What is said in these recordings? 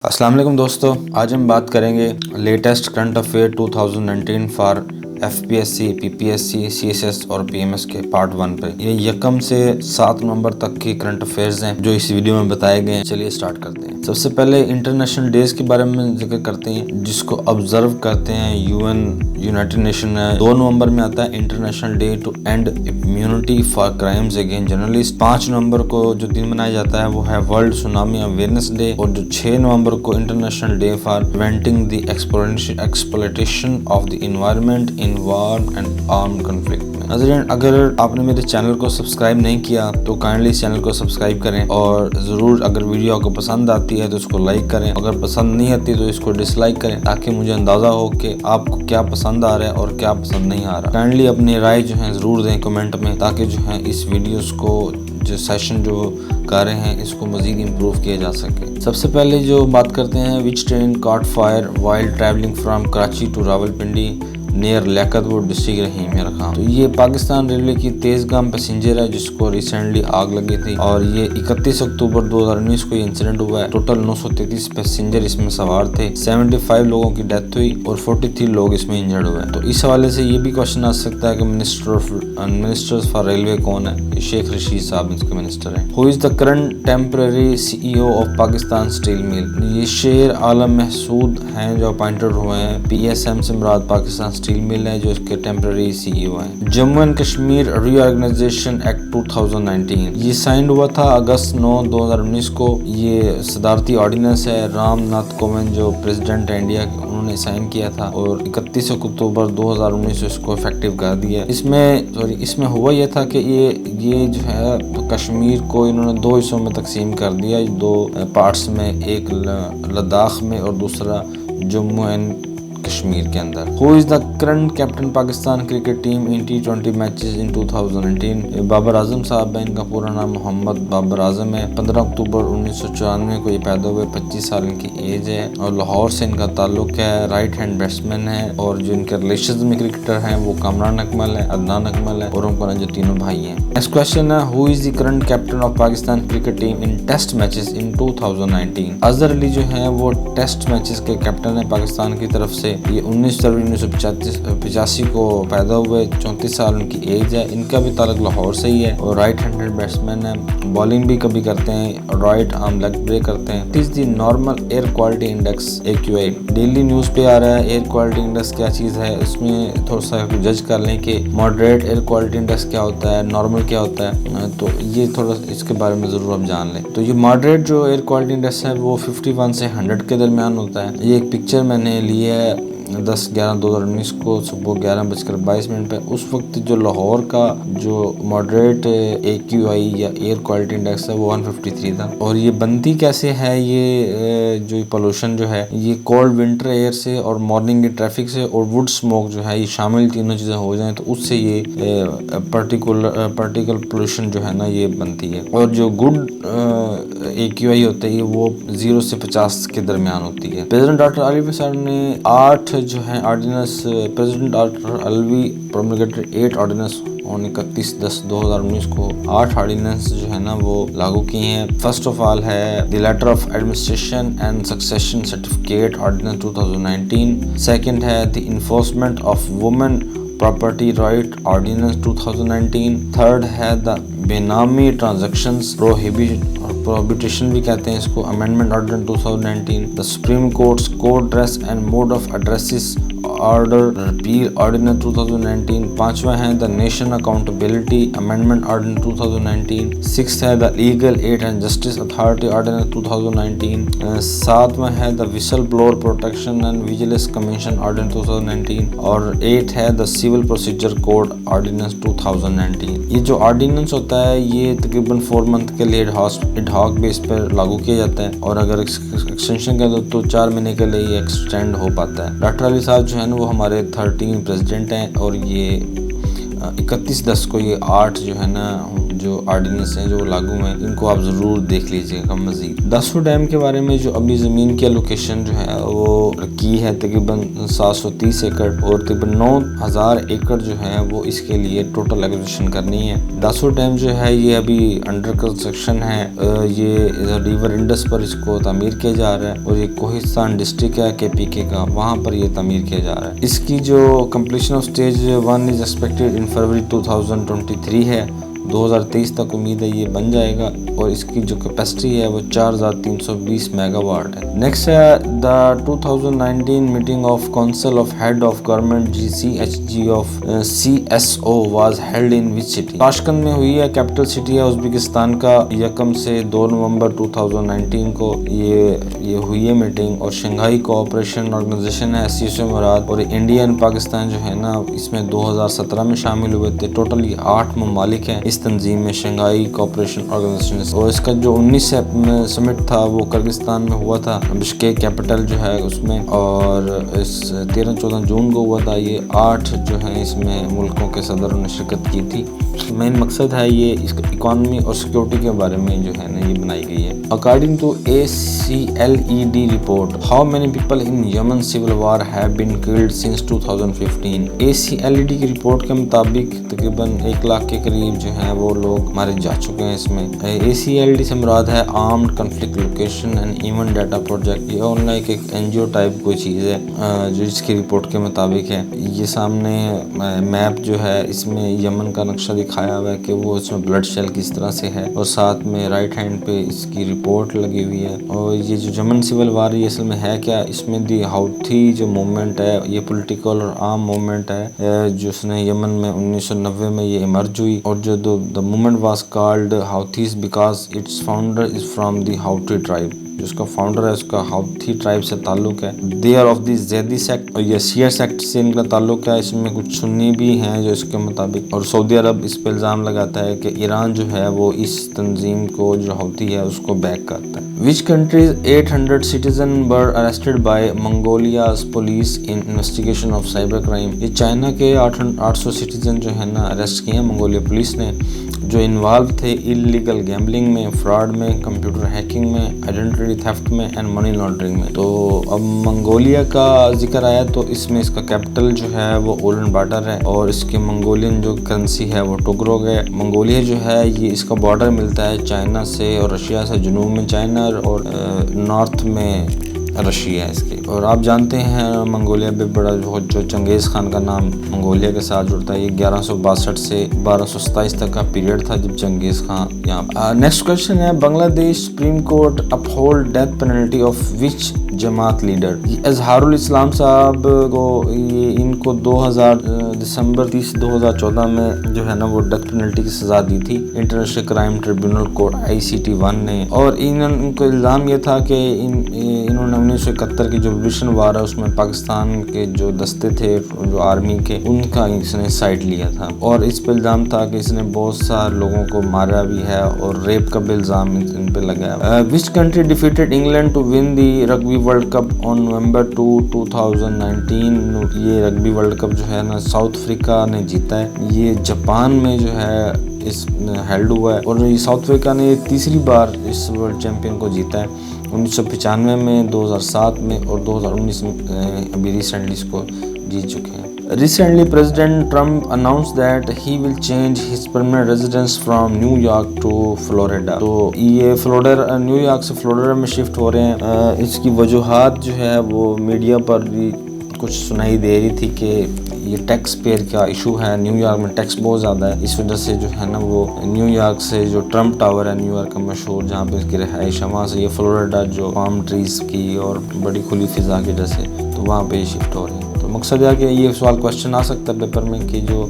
السلام علیکم دوستو، آج ہم بات کریں گے latest current affair 2019 for F P S C, P P S C, C S S اور پی ایم ایس کے پارٹ 1 پہ۔ یہ 1 سے 7 نومبر تک کی کرنٹ افیئرز ہیں جو اس ویڈیو میں بتائے گئے ہیں۔ چلیے سٹارٹ کرتے ہیں۔ سب سے پہلے انٹرنیشنل ڈیز کے بارے میں ذکر کرتے ہیں جس کو آبزرو کرتے ہیں یونائٹڈ نیشن ہے۔ 2 نومبر میں آتا ہے international day to end impunity for crimes against journalist. 5 نومبر کو جو دن منایا جاتا ہے وہ ہے ورلڈ سونامی اویئرنیس ڈے، اور جو 6 نومبر کو international day for preventing the exploitation of the environment in war and armed conflict. ناظرین، اگر آپ نے میرے چینل کو سبسکرائب نہیں کیا تو کائنڈلی اس چینل کو سبسکرائب کریں، اور ضرور اگر ویڈیو آپ کو پسند آتی ہے تو اس کو لائک کریں، اگر پسند نہیں آتی تو اس کو ڈس لائک کریں تاکہ مجھے اندازہ ہو کہ آپ کو کیا پسند آ رہا ہے اور کیا پسند نہیں آ رہا۔ کائنڈلی اپنی رائے جو ہے ضرور دیں کمنٹ میں تاکہ جو ہے اس ویڈیوز کو جو سیشن جو کر رہے ہیں اس کو مزید امپروو کیا جا سکے۔ سب سے پہلے جو بات کرتے ہیں which train caught fire while travelling from Karachi to Rawalpindi near Liaquat ووڈ ڈسٹرکٹ رحیم یار خان۔ تو یہ پاکستان ریلوے کی تیز گام پیسنجر ہے جس کو ریسنٹلی آگ لگی تھی، اور یہ 31 اکتوبر 2019 کو یہ انسیڈنٹ ہوا ہے۔ ٹوٹل 933 پیسنجر اس میں سوار تھے، 75 لوگوں کی ڈیتھ ہوئی اور 43 لوگ اس میں انجرڈ ہوئے۔ تو اس حوالے سے یہ بھی کوشچن آ سکتا ہے کہ منسٹر فار ریلوے کون ہے؟ شیخ رشید صاحب اس کے منسٹر ہیں۔ Who is the current temporary C E O of Pakistan steel mill? یہ شیر عالم محسود ہیں جو اپائنٹڈ ہوئے ہیں۔ پی ایس ایم سے مراد پاکستان اسٹیل مل ہے جو اس کے ٹیمپرری سی ای او ہیں۔ Jammu and Kashmir reorganisation act 2019 یہ سائنڈ ہوا تھا اگست 9، 2019 کو۔ یہ صدارتی آرڈیننس ہے، رام ناتھ کووند جو پریزیڈنٹ انڈیا کے انہوں نے سائن کیا تھا، اور 31 اکتوبر 2019 اس کو افیکٹو کر دیا۔ اس میں ہوا یہ تھا کہ یہ جو ہے کشمیر کو انہوں نے 2 حصوں میں تقسیم کر دیا، 2 پارٹس میں، ایک لداخ میں اور دوسرا جموں اینڈ کشمیر کے اندر۔ Who is the current captain Pakistan cricket team in T20 matches in 2019؟ Babar Azam صاحب ہیں، ان کا پورا نام محمد بابر اعظم ہے۔ 15 اکتوبر 1994 کو یہ پیدا ہوئے، 25 سال ان کی ایج ہے، اور لاہور سے ان کا تعلق ہے۔ رائٹ ہینڈ بیٹسمین ہے، اور جو ان کے ریلیشنز میں کرکٹر ہیں وہ کامران اکمل ہے، عدنان اکمل ہے اور ان جو تینوں بھائی ہیں۔ نیکسٹ کوسچن ہے who is the current captain of Pakistan cricket team in test matches in 2019؟ Azhar Ali جو ہیں وہ ٹیسٹ میچز کے کیپٹن ہیں پاکستان کی طرف سے۔ یہ 19 فروری 1985 کو پیدا ہوئے، 34 سال ان کی ایج ہے۔ ان کا بھی تعلق لاہور سے ہی ہے، اور رائٹ ہینڈڈ بیٹسمین ہے، بالنگ بھی کبھی کرتے ہیں، رائٹ آرم لیگ بریک کرتے ہیں۔ Is the normal air quality index AQI daily news پہ آ رہا ہے۔ ایئر کوالٹی انڈیکس کیا چیز ہے، اس میں تھوڑا سا جج کر لیں کہ ماڈریٹ ایئر کوالٹی انڈیکس کیا ہوتا ہے، نارمل کیا ہوتا ہے، تو یہ تھوڑا اس کے بارے میں ضرور آپ جان لیں۔ تو یہ ماڈریٹ جو ایئر کوالٹی انڈیکس ہے وہ 51 سے 100 کے درمیان ہوتا ہے۔ یہ ایک پکچر میں نے لی ہے 10/11/2019 کو صبح 11:22 پہ۔ اس وقت جو لاہور کا جو ماڈریٹ AQI یا ایئر کوالٹی انڈیکس ہے وہ 153 تھا۔ اور یہ بنتی کیسے ہے، یہ جو پولوشن جو ہے یہ کولڈ ونٹر ایئر سے اور مارننگ کی ٹریفک سے اور ووڈ اسموک جو ہے یہ شامل تینوں چیزیں ہو جائیں تو اس سے یہ پارٹیکل پولوشن جو ہے نا یہ بنتی ہے۔ اور جو گڈ AQI ہوتا ہے وہ 0 سے 50 کے درمیان ہوتی ہے۔ پریزیڈنٹ ڈاکٹر علی صاحب نے 8 جو ہے ordinance, president doctor Alvi promulgated 8 ordinance 31/10/2019 کو 8 آرڈیننس جو ہے نا وہ لاگو کی ہیں۔ فرسٹ آف آل ہے the letter of administration and succession certificate ordinance 2019۔ Second ہے the enforcement of women property right ordinance 2019۔ Third ہے دا بینامی ٹرانزیکشنز پروہیبیٹیشن بھی کہتے ہیں اس کو، amendment ordinance 2019۔ The supreme courts code dress and mode of addresses order repeal ordinance 2019۔ پانچواں ہے the nation accountability amendment ordinance 2019۔ Six ہے the legal aid and justice authority ordinance 2019۔ ساتواں ہے the whistleblower protection and vigilance commission ordinance 2019۔ اور 8 ہے the civil procedure code ordinance 2019۔ یہ جو ordinance ہوتا ہے یہ تقریباً 4 منتھ کے لیے ایڈ ہاک بیس پر لاگو کیا جاتا ہے، اور اگر ایکسٹینشن کر دو تو 4 مہینے کے لیے یہ ایکسٹینڈ ہو پاتا ہے۔ ڈاکٹر علی صاحب جو ہے نا وہ ہمارے 13 پریزیڈنٹ ہیں، اور یہ 31/10 کو یہ 8 جو ہے نا جو آرڈیننس ہیں جو لاگو ہیں ان کو آپ ضرور دیکھ لیجیے گا مزید۔ داسو ڈیم کے بارے میں جو ابھی زمین کی الوکیشن جو ہے وہ کی ہے تقریباً 730 ایکڑ اور تقریباً 9000 ایکڑ جو ہے وہ اس کے لیے ٹوٹل ایکوزیشن کرنی ہے۔ داسو ڈیم جو ہے یہ ابھی انڈر کنسٹرکشن ہے، یہ ریور انڈس پر اس کو تعمیر کیا جا رہا ہے اور یہ کوہستان ڈسٹرکٹ ہے KPK کا، وہاں پر یہ تعمیر کیا جا رہا ہے۔ اس کی جو completion of stage 1 is expected in February 2023 ہے، 2023 تک امید ہے یہ بن جائے گا اور اس کی جو کیپیسٹی ہے وہ 4320 میگا واٹ ہے۔ نیکسٹ ہے the 2019 meeting of council of head of government GCHG of CSO was held in which city? Tashkent میں ہوئی ہے، کیپٹل سٹی ہے ازبکستان کا۔ 1 سے 2 نومبر 2019 کو یہ ہوئی ہے میٹنگ، اور شنگھائی کوآپریشن آرگنائزیشن ہے SCO مراد، اور انڈیا اینڈ پاکستان جو ہے نا اس میں 2017 میں شامل ہوئے تھے۔ ٹوٹل یہ 8 ممالک ہیں اس تنظیم میں، شنگھائی کوآپریشن آرگنائزیشن، اور اس کا جو 19 سمٹ تھا وہ کرغزستان میں ہوا تھا، بشکیک کیپٹل جو ہے اس میں، اور اس 13-14 جون کو ہوا تھا۔ یہ 8 جو ہیں اس میں ملکوں کے صدروں نے شرکت کی تھی۔ مین مقصد ہے یہ اس کا اکانومی اور سیکورٹی کے بارے میں جو ہے نا یہ بنائی گئی ہے۔ According to ACLED report, how many people in Yemen civil war have been killed since 2015؟ ACLED کی رپورٹ کے مطابق تقریباً 1 لاکھ کے قریب جو ہیں وہ لوگ مارے جا چکے ہیں اس میں۔ ACLED سے مراد ہے armed conflict location and event data project. یہ آن لائن ایک NGO ٹائپ کوئی چیز ہے جو اس کی رپورٹ کے مطابق ہے۔ یہ سامنے میپ جو ہے اس میں یمن کا نقشہ دکھایا ہوا ہے کہ وہ اس میں بلڈ شیل کس طرح سے ہے، اور ساتھ میں رائٹ ہینڈ پہ اس کی رپورٹ لگی ہوئی ہے۔ اور یہ جو یمن سول وار یہ اصل میں ہے کیا، اس میں دی ہاؤتھی جو موومنٹ ہے یہ پولیٹیکل اور عام موومنٹ ہے جو اس نے یمن میں 1990 میں یہ ایمرج ہوئی، اور جو the movement was called Houthis because its founder is from the Houthi tribe۔ جو اس کا فاؤنڈر ہے اس کا ہاؤتھی ٹرائب سے تعلق ہے۔ They are of the Zaidi sect, اور یہ شیعہ سیکٹ سے ان کا تعلق ہے۔ اس میں کچھ سنی بھی ہیں جو اس کے مطابق، اور سعودی عرب اس پہ الزام لگاتا ہے کہ ایران جو ہے وہ اس تنظیم کو جو ہاؤتھی ہے اس کو بیک کرتا ہے۔ Which country's 800 citizens were arrested by Mongolia's police in investigation of cyber crime؟ یہ چائنا کے 800 سٹیزن جو ہے نا اریسٹ کیے ہیں منگولیا پولیس نے، جو انوالو تھے انلیگل گیمبلنگ میں، فراڈ میں، کمپیوٹر ہیکنگ میں، آئیڈینٹی تھیفٹ میں اینڈ منی لانڈرنگ میں۔ تو اب منگولیا کا ذکر آیا تو اس میں اس کا کیپٹل جو ہے وہ اولن باٹر ہے، اور اس کی منگولین جو کرنسی ہے وہ ٹوگروگ ہے۔ منگولیا جو ہے یہ اس کا بارڈر ملتا ہے چائنا سے اور رشیا سے، جنوب میں چائنا اور نارتھ میں رشیا ہے اس کی۔ اور آپ جانتے ہیں منگولیا بھی بڑا جو چنگیز خان کا نام منگولیا کے ساتھ جڑتا ہے، یہ 1162 سے 1227 تک کا پیریڈ تھا جب چنگیز خان یہاں۔ نیکسٹ کوشچن ہے بنگلہ دیش supreme court uphold death penalty of which جماعت لیڈر؟ اظہار الاسلام صاحب کو ان کو دسمبر 30 2014 میں جو ہے نا وہ ڈیتھ پینلٹی کی سزا دی تھی international crime tribunal court ICT 1 نے، اور ان کو الزام یہ تھا کہ انہوں نے 1971 کی جو ریولیوشن وار ہے اس میں پاکستان کے جو دستے تھے جو آرمی کے ان کا اس نے سائڈ لیا تھا، اور اس پہ الزام تھا کہ اس نے بہت سارے لوگوں کو مارا بھی ہے اور ریپ کا بھی الزام ان پہ لگایا۔ Which country defeated England two one the rugby world cup on November 2 2019؟ یہ رگبی ورلڈ کپ جو ہے نا ساؤتھ افریقہ نے جیتا ہے، یہ جاپان میں جو ہے اس ہیلڈ ہوا ہے، اور یہ ساؤتھ افریقہ نے تیسری بار اس ورلڈ چیمپئن کو جیتا ہے، 1995 میں، 2007 میں اور 2019 میں ابھی ریسنٹلی اس کو جیت چکے ہیں۔ Recently, President Trump announced that he will change his permanent residence from New York to Florida۔ تو یہ نیو یارک سے فلوریڈا میں شفٹ ہو رہے ہیں۔ اس کی وجوہات جو ہے وہ میڈیا پر بھی کچھ سنائی دے رہی تھی کہ یہ ٹیکس پیئر کا ایشو ہے، نیو یارک میں ٹیکس بہت زیادہ ہے، اس وجہ سے جو ہے نا وہ نیو یارک سے جو ٹرمپ ٹاور ہے نیو یارک کا مشہور جہاں پہ اس کی رہائش ہے، وہاں سے یہ فلوریڈا جو پام ٹریز کی اور بڑی کھلی فضا کی وجہ سے تو وہاں پہ یہ شفٹ ہو رہی ہیں۔ تو مقصد ہے کہ یہ سوال کوشچن آ سکتا ہے پیپر میں کہ جو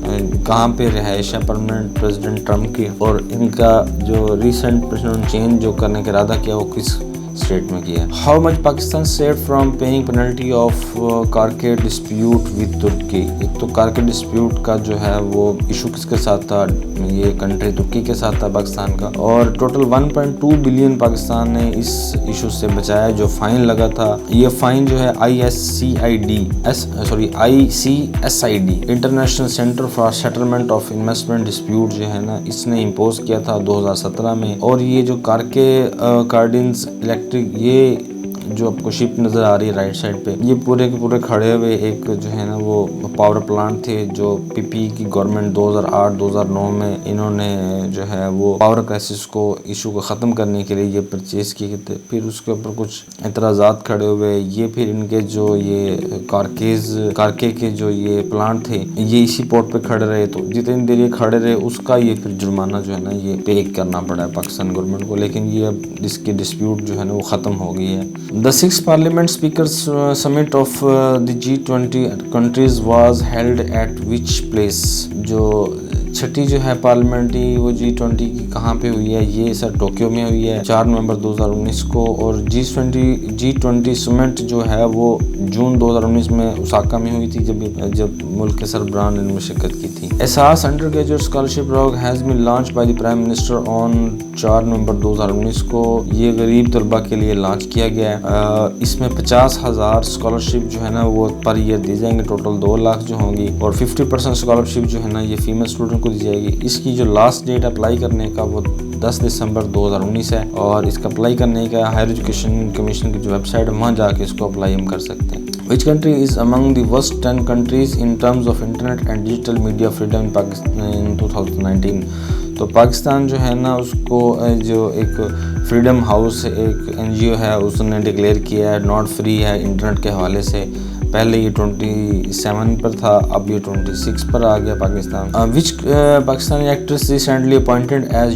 کہاں پہ رہائش ہے پرماننٹ پریزیڈنٹ ٹرمپ کی، اور ان کا جو ریسنٹ پریزیڈنٹ چینج جو کرنے کا ارادہ کیا وہ کس اسٹیٹ میں کیا ہے. How much Pakistan saved from paying penalty of Karkey dispute with Turkey. ایک تو کارکیٹ ڈسپیوٹ کا جو ہے وہ ایشو کس کے ساتھ تھا, یہ کنٹری ترکی کے ساتھ تھا پاکستان کا, اور ٹوٹل 1.2 بلین پاکستان نے اس ایشو سے بچایا. جو فائن لگا تھا, یہ فائن جو ہے ICSID international centre for settlement of investment dispute جو ہے نا, اس نے امپوز کیا تھا 2017 میں. اور یہ جو کارڈنز الیکٹرک, یہ جو آپ کو شپ نظر آ رہی ہے رائٹ سائڈ پہ, یہ پورے کے پورے کھڑے ہوئے ایک جو ہے نا وہ پاور پلانٹ تھے جو پی کی گورنمنٹ 2008-2009 میں انہوں نے جو ہے وہ پاور کرائسس کو ایشو کو ختم کرنے کے لیے یہ پرچیز کیے تھے. پھر اس کے اوپر کچھ اعتراضات کھڑے ہوئے, یہ پھر ان کے جو یہ کارکے کے جو یہ پلانٹ تھے یہ اسی پورٹ پہ کھڑے رہے, تو جتنی دیر یہ کھڑے رہے اس کا یہ پھر جرمانہ جو ہے نا یہ پے کرنا پڑا ہے پاکستان گورنمنٹ کو. لیکن یہ اب اس کی ڈسپیوٹ جو ہے نا وہ ختم ہو گئی ہے. The sixth Parliament Speakers Summit of the G20 countries was held at which place. جو چھٹی جو ہے پارلیمنٹری وہ G20 کی کہاں پہ ہوئی ہے, یہ سر ٹوکیو میں ہوئی ہے 4 نومبر 2019 کو. اور G20 سمٹ جو ہے وہ جون 2019 میں اوساکا میں ہوئی تھی, جب ملک کے سربراہان نے ان میں شرکت کی تھی. Ehsaas undergraduate scholarship programme has been launch by the prime minister on 4 November 2019 کو. یہ غریب طلبہ کے لیے لانچ کیا گیا ہے. اس میں 50,000 اسکالرشپ جو ہے نا وہ پر ایئر دی جائیں گے, ٹوٹل 2 لاکھ جو ہوں گی, اور 50% اسکالرشپ جو ہے نا یہ فیمیل اسٹوڈنٹ کو دی جائے گی. اس کی جو لاسٹ ڈیٹ اپلائی کرنے کا وہ 10 دسمبر 2019 ہے, اور اس کا اپلائی کرنے کا ہائر ایجوکیشن کمیشن کی جو ویب سائٹ ہے وہاں جا کے اس کو اپلائی ہم کر سکتے ہیں. Which country is among the worst 10 countries in terms of internet and digital media freedom in Pakistan in 2019. تو پاکستان جو ہے نا اس کو جو ایک فریڈم ہاؤس ایک NGO ہے اس نے ڈکلیئر کیا ہے ناٹ فری ہے انٹرنیٹ کے حوالے سے. پہلے یہ 27 پر تھا, اب یہ 26 پر آ گیا Pakistan. Which Pakistani actress recently appointed as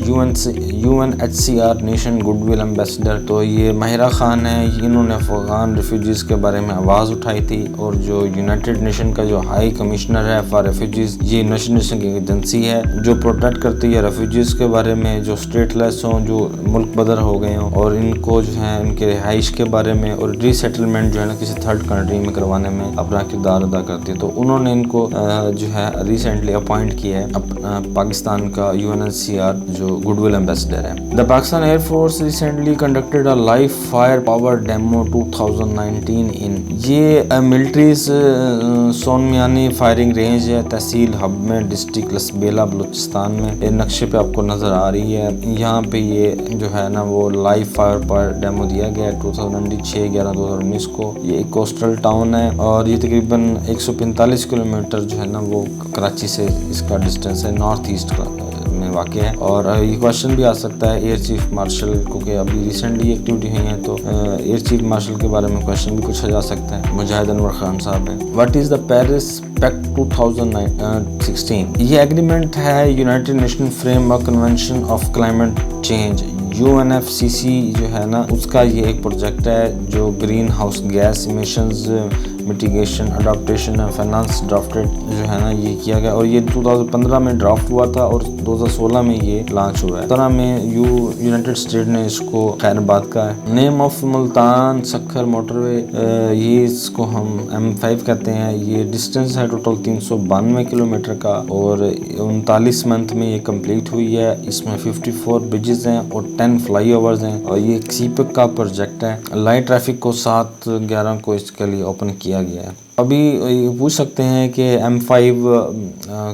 UNHCR nation goodwill ambassador. تو یہ ماہرہ خان ہے, انہوں نے افغان ریفیوجیز کے بارے میں آواز اٹھائی تھی, اور جو یونائٹڈ نیشن کا جو ہائی کمشنر ہے فار ریفیوجیز, یہ یونائٹڈ نیشن کی ایجنسی ہے جو پروٹیکٹ کرتی ہے ریفیوجیز کے بارے میں جو اسٹیٹ لیس ہوں, جو ملک بدر ہو گئے ہوں, اور ان کو جو ہے ان کے رہائش کے بارے میں اور ری سیٹلمنٹ جو ہے نا کسی تھرڈ کنٹری میں کروانے میں اپنا کردار ادا کرتی ہے. تو انہوں نے ان کو جو ہے ریسنٹلی اپوائنٹ کیا ہے پاکستان کا UNHCR جو گڈ ول ایمبیسڈر ہے. The Pakistan air force recently conducted a live fire power demo 2019 in. یہ militaries Sonmiani firing range ہے تحصیل حب میں, ڈسٹرکٹ لسبیلا بلوچستان میں. نقشے پہ آپ کو نظر آ رہی ہے, یہاں پہ یہ جو ہے نا وہ لائیو فائر پاور ڈیمو دیا گیا ہے 6/11/2019 کو. یہ ایک کوسٹل ٹاؤن ہے, اور یہ تقریباً 145 کلومیٹر جو ہے نا وہ کراچی سے اس کا ڈسٹینس ہے, نارتھ ایسٹ میں واقع ہے. اور یہ کویشچن بھی آ سکتا ہے ایئر چیف مارشل کو, کہ ابھی ریسنٹلی ایکٹیویٹی ہوئی ہیں تو ایئر چیف مارشل کے بارے میں کویشچن بھی پوچھا جا سکتا ہے. مجاہد انور خان صاحب ہیں. What is the Paris packet 2016. یہ ایگریمنٹ ہے United nation frame work convention of climate change. UNFCCC جو ہے نا اس کا یہ ایک پروجیکٹ ہے جو greenhouse gas emissions mitigation adaptation finance drafted جو ہے نا یہ کیا گیا, اور یہ 2015 میں ڈرافٹ ہوا تھا اور 2016 میں یہ لانچ ہوا ہے. طرح میں یونائٹڈ اسٹیٹ نے اس کو خیر آباد کا ہے. Name of Multan Sukkur motorway, یہ اس کو ہم M5 کہتے ہیں. یہ ڈسٹینس ہے ٹوٹل 392 کلومیٹر کا, اور 39 منتھ میں یہ کمپلیٹ ہوئی ہے. اس میں 54 برجز ہیں اور 10 فلائی اوورز ہیں, اور یہ CPEC کا پروجیکٹ ہے. لائٹ ٹریفک کو 7/11 کو اس کے لیے اوپن کیا گیا ہے. ابھی پوچھ سکتے ہیں کہ M5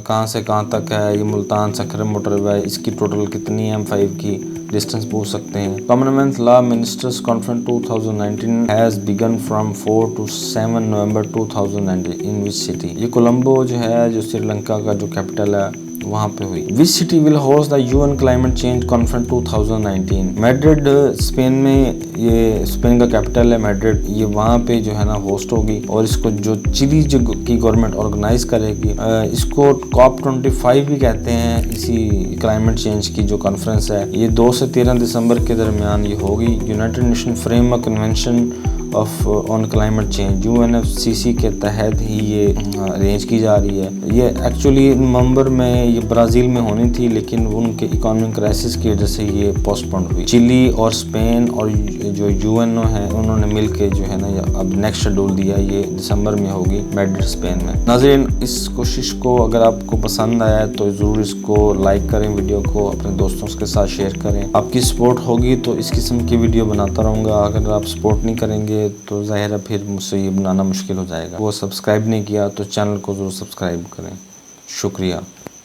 کہاں سے کہاں تک ہے, یہ ملتان سکھر موٹر وے, اس کی ٹوٹل کتنی ہے M5 کی ڈسٹینس پوچھ سکتے ہیں. Common law ministers conference 2019 has begun from 4 to 7 November 2019 in which city. یہ کولمبو جو ہے جو سری لنکا کا جو کیپٹل ہے وہاں پہ ہوئی. Which city will host the UN climate change conference 2019. Madrid Spain میں, یہ اسپین کا کیپٹل ہے میڈرڈ, یہ وہاں پہ جو ہے نا ہوسٹ ہوگی, اور اس کو جو چلی کی گورنمنٹ آرگنائز کرے گی, اس کو COP25 بھی کہتے ہیں. اسی کلائمیٹ چینج کی جو کانفرنس ہے یہ 2 سے 13 دسمبر کے درمیان یہ ہوگی. United nation frame work convention of on climate change UNFCCC کے تحت ہی یہ ارینج کی جا رہی ہے. یہ ایکچولی نومبر میں یہ برازیل میں ہونی تھی لیکن ان کے اکانومک کرائسس کی وجہ سے یہ پوسٹ پون ہوئی. چلی اور اسپین اور جو UNO ہے انہوں نے مل کے جو ہے نا اب نیکسٹ شیڈول دیا, یہ دسمبر میں ہوگی میڈرڈ اسپین میں. ناظرین, اس کوشش کو اگر آپ کو پسند آیا ہے تو ضرور اس کو لائک کریں, ویڈیو کو اپنے دوستوں کے ساتھ شیئر کریں. آپ کی سپورٹ ہوگی تو اس قسم کی ویڈیو بناتا رہوں گا. اگر آپ سپورٹ نہیں کریں گے تو ظاہر ہے پھر مجھ سے یہ بنانا مشکل ہو جائے گا. وہ سبسکرائب نہیں کیا تو چینل کو ضرور سبسکرائب کریں. شکریہ.